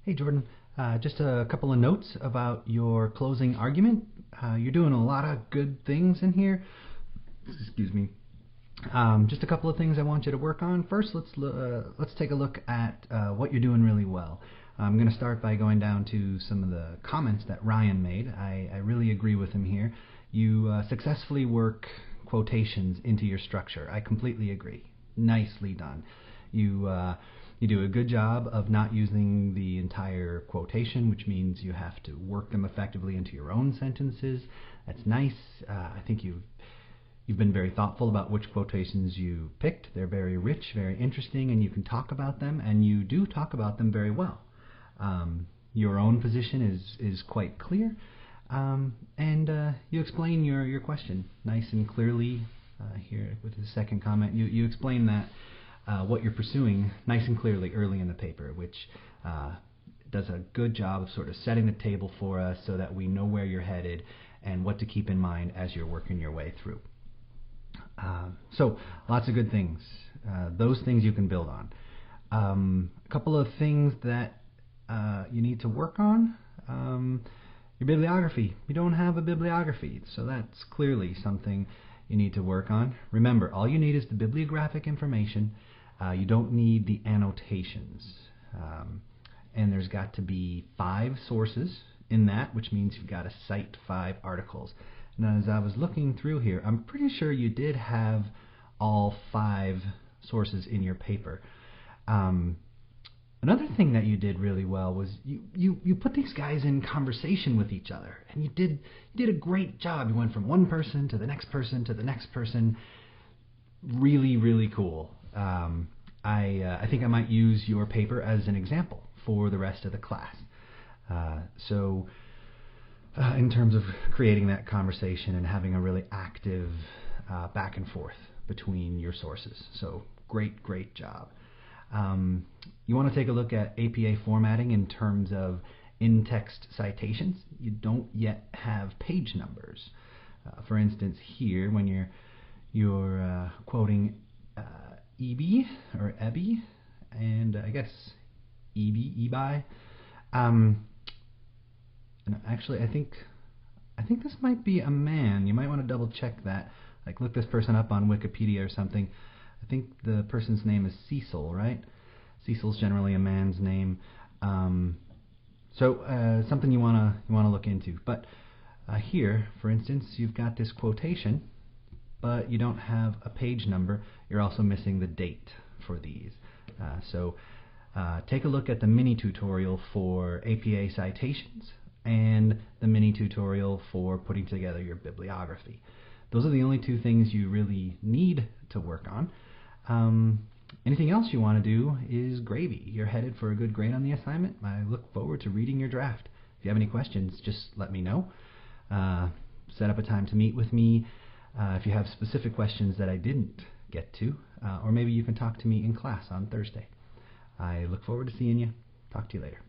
Hey Jordan, just a couple of notes about your closing argument. You're doing a lot of good things in here. Excuse me. Just a couple of things I want you to work on. First, let's take a look at what you're doing really well. I'm going to start by going down to some of the comments that Ryan made. I really agree with him here. You successfully work quotations into your structure. I completely agree. Nicely done. You do a good job of not using the entire quotation, which means you have to work them effectively into your own sentences. That's nice. I think you've been very thoughtful about which quotations you picked. They're very rich, very interesting, and you can talk about them, and you do talk about them very well. Your own position is quite clear, and you explain your question nice and clearly. Here with the second comment, you explain that what you're pursuing nice and clearly early in the paper, which does a good job of sort of setting the table for us so that we know where you're headed and what to keep in mind as you're working your way through. So lots of good things. Those things you can build on. A couple of things that you need to work on. Your bibliography. You don't have a bibliography, so that's clearly something you need to work on. Remember, all you need is the bibliographic information. You don't need the annotations. And there's got to be 5 sources in that, which means you've got to cite 5 articles. Now, as I was looking through here, I'm pretty sure you did have all 5 sources in your paper. Another thing that you did really well was you put these guys in conversation with each other, and you did a great job. You went from one person to the next person to the next person. Really, really cool. I think I might use your paper as an example for the rest of the class. In terms of creating that conversation and having a really active back and forth between your sources. So great job. You want to take a look at APA formatting in terms of in-text citations. You don't yet have page numbers. For instance, here when you're quoting EB or EBI, and I guess EBI. And actually, I think this might be a man. You might want to double check that. Like, look this person up on Wikipedia or something. I think the person's name is Cecil, right? Cecil's generally a man's name. Something you wanna look into. But here, for instance, you've got this quotation, but you don't have a page number. You're also missing the date for these. Take a look at the mini tutorial for APA citations and the mini tutorial for putting together your bibliography. Those are the only 2 things you really need to work on. Anything else you want to do is gravy. You're headed for a good grade on the assignment. I look forward to reading your draft. If you have any questions, just let me know. Set up a time to meet with me if you have specific questions that I didn't get to, or maybe you can talk to me in class on Thursday. I look forward to seeing you. Talk to you later.